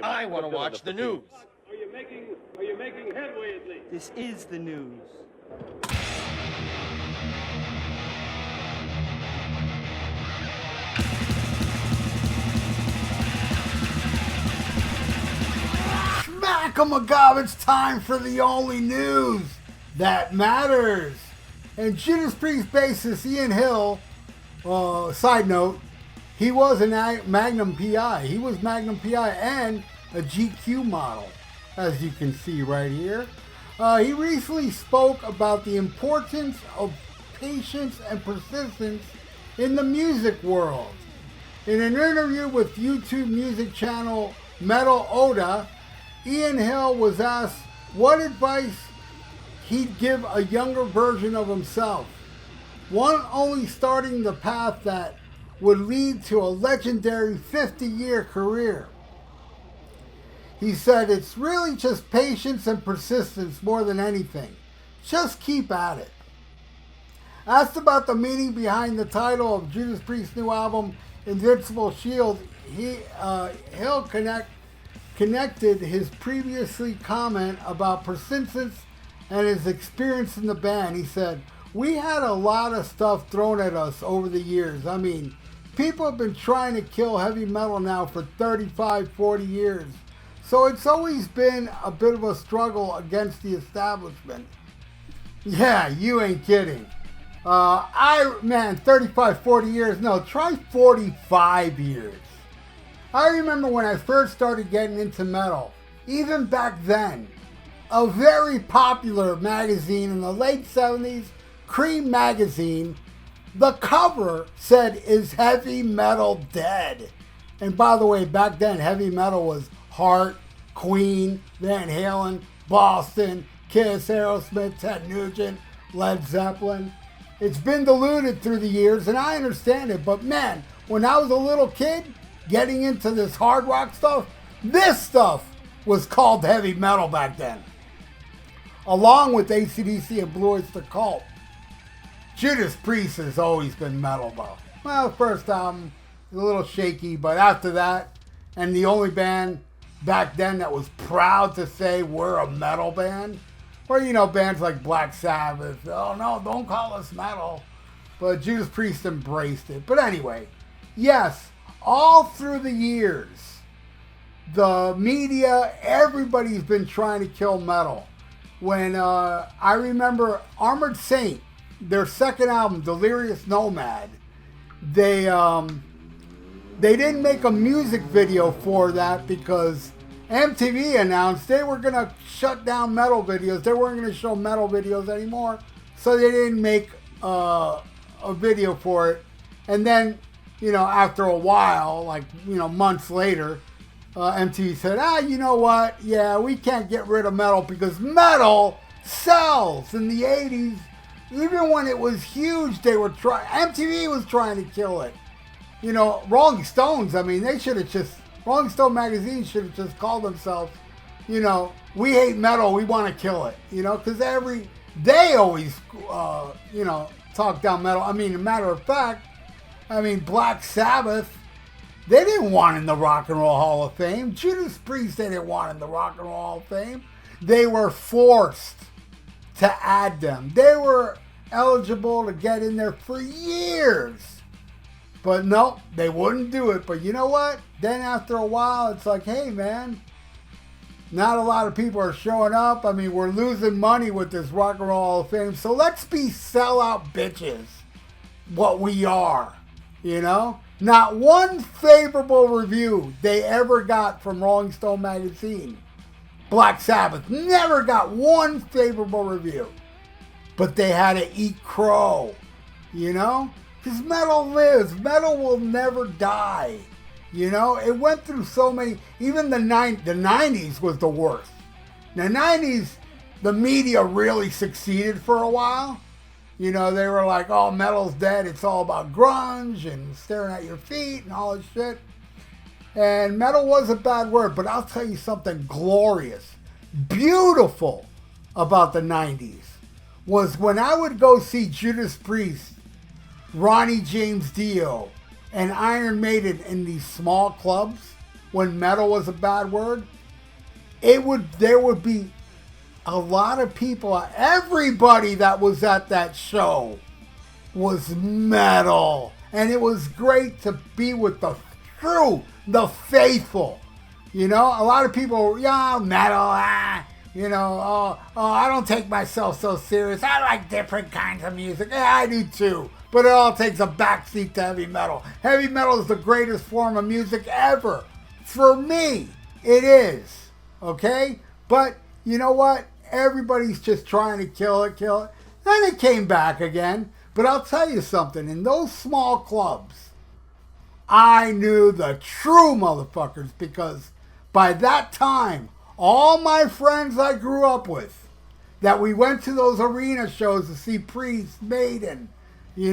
I want to watch the news. Are you making headway at least? This is the news. Smack-a-ma-gob, it's time for the only news that matters. And Judas Priest bassist Ian Hill, side note, he was a Magnum PI. He was Magnum PI and a GQ model, as you can see right here. He recently spoke about the importance of patience and persistence in the music world. In an interview with YouTube music channel Metal Oda, Ian Hill was asked what advice he'd give a younger version of himself, one only starting the path that would lead to a legendary 50-year career. He said, it's really just patience and persistence more than anything. Just keep at it. Asked about the meaning behind the title of Judas Priest's new album, Invincible Shield, Hill connected his previously comment about persistence and his experience in the band. He said, we had a lot of stuff thrown at us over the years. I mean, people have been trying to kill heavy metal now for 35, 40 years. So it's always been a bit of a struggle against the establishment. Yeah, you ain't kidding. 35, 40 years. No, try 45 years. I remember when I first started getting into metal, even back then, a very popular magazine in the late 70s, Cream Magazine, the cover said, is heavy metal dead? And by the way, back then, heavy metal was Heart, Queen, Van Halen, Boston, Kiss, Aerosmith, Ted Nugent, Led Zeppelin. It's been diluted through the years, and I understand it, but man, when I was a little kid, getting into this hard rock stuff, this stuff was called heavy metal back then. Along with AC/DC and Blue Oyster Cult. Judas Priest has always been metal though. Well, the first album was a little shaky, but after that, and the only band back then that was proud to say we're a metal band, or bands like Black Sabbath, oh no, don't call us metal. But Judas Priest embraced it. But anyway, yes, all through the years, the media, everybody's been trying to kill metal. When I remember Armored Saint, their second album, Delirious Nomad, they didn't make a music video for that because MTV announced they were going to shut down metal videos. They weren't going to show metal videos anymore, so they didn't make a video for it. And then, after a while, months later, MTV said, you know what? Yeah, we can't get rid of metal because metal sells. In the 80s, even when it was huge, MTV was trying to kill it. Rolling Stones, Rolling Stone magazine should have just called themselves, we hate metal, we want to kill it. Because they always, talk down metal. As a matter of fact, Black Sabbath, they didn't want in the Rock and Roll Hall of Fame. Judas Priest, they didn't want in the Rock and Roll Hall of Fame. They were forced to add them. They were eligible to get in there for years. But no, they wouldn't do it. But you know what? Then after a while, it's like, hey man, not a lot of people are showing up. We're losing money with this Rock and Roll Hall of Fame. So let's be sellout bitches. What we are, Not one favorable review they ever got from Rolling Stone magazine. Black Sabbath never got one favorable review. But they had to eat crow, Because metal lives. Metal will never die. It went through so many, even the 90s was the worst. The 90s, the media really succeeded for a while. They were like, oh, metal's dead. It's all about grunge and staring at your feet and all this shit. And metal was a bad word, but I'll tell you something glorious, beautiful about the 90s was when I would go see Judas Priest, Ronnie James Dio, and Iron Maiden in these small clubs. when metal was a bad word, there would be a lot of people, everybody that was at that show was metal. And it was great to be with the true, the faithful. You know, a lot of people, yeah, metal, I don't take myself so serious. I like different kinds of music. Yeah, I do too. But it all takes a backseat to heavy metal. Heavy metal is the greatest form of music ever. For me, it is. Okay? But you know what? Everybody's just trying to kill it. Then it came back again. But I'll tell you something. In those small clubs, I knew the true motherfuckers, because by that time, all my friends I grew up with, that we went to those arena shows to see Priest, Maiden,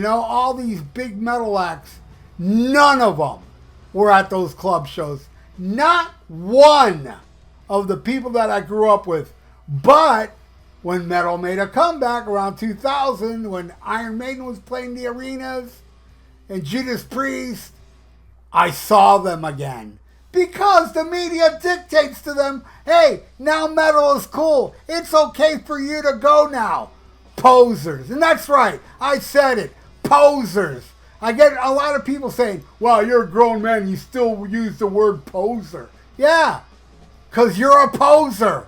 all these big metal acts, none of them were at those club shows. Not one of the people that I grew up with. But when metal made a comeback around 2000, when Iron Maiden was playing the arenas and Judas Priest, I saw them again. Because the media dictates to them, hey, now metal is cool. It's okay for you to go now. Posers. And that's right. I said it. Posers. I get a lot of people saying, well, you're a grown man. You still use the word poser. Yeah, because you're a poser.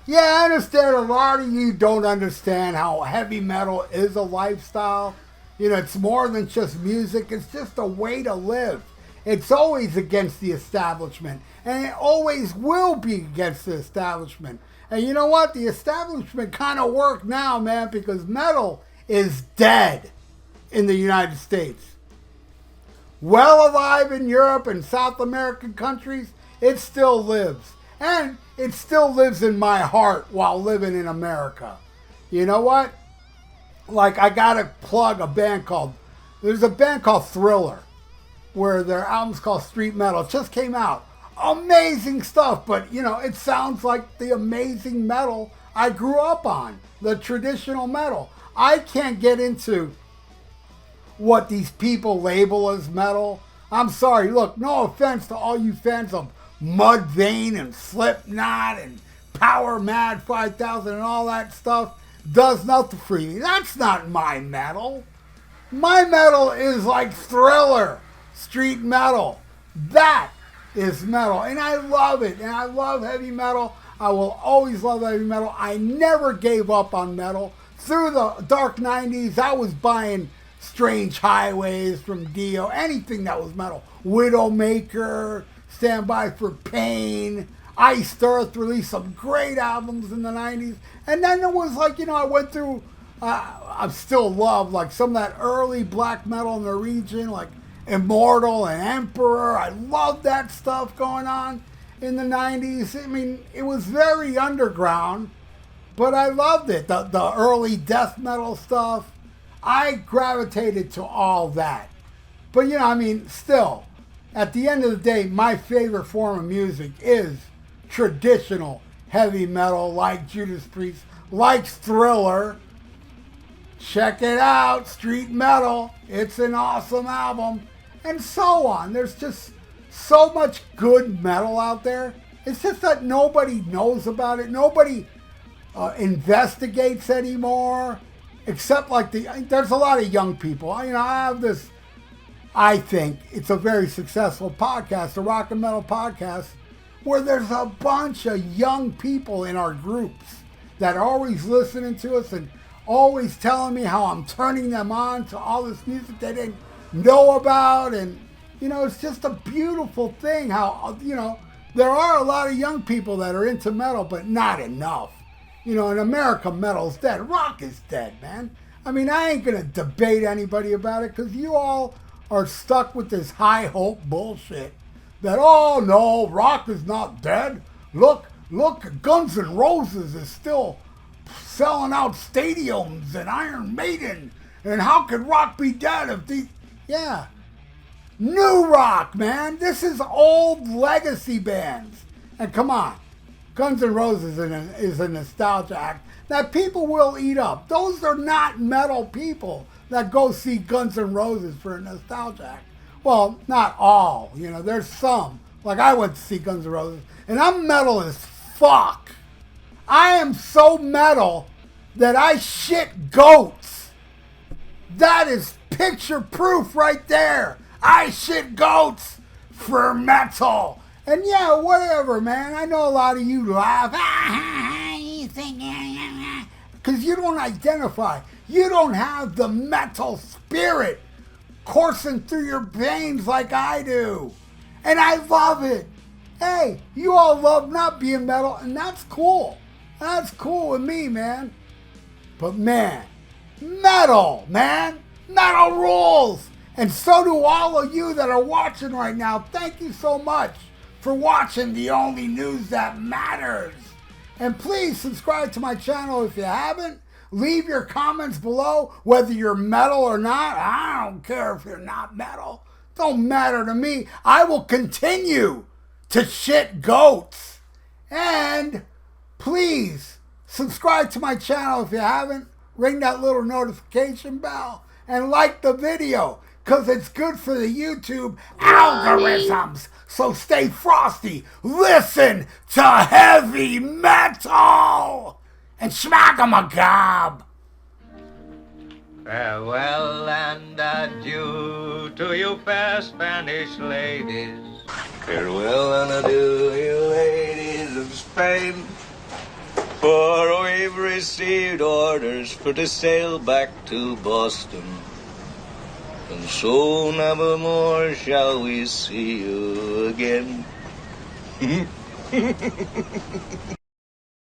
Yeah, I understand a lot of you don't understand how heavy metal is a lifestyle. It's more than just music. It's just a way to live. It's always against the establishment. And it always will be against the establishment. And you know what? The establishment kind of work now, man, because metal is dead in the United States. Well alive in Europe and South American countries, it still lives. And it still lives in my heart while living in America. You know what? Like, I gotta plug there's a band called Thriller, where their album's called Street Metal. It just came out. Amazing stuff, but it sounds like the amazing metal I grew up on, the traditional metal. I can't get into what these people label as metal. I'm sorry, look, no offense to all you fans of Mudvayne and Slipknot and Power Mad 5000 and all that stuff. Does nothing for me. That's not my metal. My metal is like Thriller, street metal. That is metal, and I love it, and I love heavy metal. I will always love heavy metal. I never gave up on metal. Through the dark 90s, I was buying Strange Highways from Dio, anything that was metal. Widowmaker, Stand By for Pain, Iced Earth released some great albums in the 90s. And then it was like, I went through, I still love like some of that early black metal in the region, like Immortal and Emperor. I love that stuff going on in the 90s. I mean, it was very underground, but I loved it. The early death metal stuff, I gravitated to all that. But, still, at the end of the day, my favorite form of music is traditional heavy metal, like Judas Priest, like Thriller. Check it out, Street Metal. It's an awesome album. And so on. There's just so much good metal out there. It's just that nobody knows about it. Nobody investigates anymore. Except there's a lot of young people. I have this, I think it's a very successful podcast, a rock and metal podcast, where there's a bunch of young people in our groups that are always listening to us and always telling me how I'm turning them on to all this music they didn't know about. And, it's just a beautiful thing how, there are a lot of young people that are into metal, but not enough. In America, metal's dead. Rock is dead, man. I mean, I ain't going to debate anybody about it because you all are stuck with this high hope bullshit that, oh no, rock is not dead. Look, Guns N' Roses is still selling out stadiums and Iron Maiden. And how could rock be dead if yeah. New rock, man. This is old legacy bands. And come on, Guns N' Roses is a nostalgia act that people will eat up. Those are not metal people that go see Guns N' Roses for a nostalgia act. Well, not all. You know, there's some. Like I went to see Guns N' Roses, and I'm metal as fuck. I am so metal that I shit goats. That is picture proof right there. I shit goats for metal. And yeah, whatever, man. I know a lot of you laugh. You think, because you don't identify. You don't have the metal spirit coursing through your veins like I do. And I love it. Hey, you all love not being metal, and that's cool. That's cool with me, man. But man, metal, man. Metal rules. And so do all of you that are watching right now. Thank you so much for watching the only news that matters. And please subscribe to my channel if you haven't. Leave your comments below whether you're metal or not. I don't care if you're not metal. Don't matter to me. I will continue to shit goats. And please subscribe to my channel if you haven't. Ring that little notification bell and like the video because it's good for the YouTube algorithms. So stay frosty. Listen to heavy metal. And smack 'em a gob. Farewell and adieu to you fair Spanish ladies. Farewell and adieu, you ladies of Spain. For we've received orders for to sail back to Boston. And so never more shall we see you again.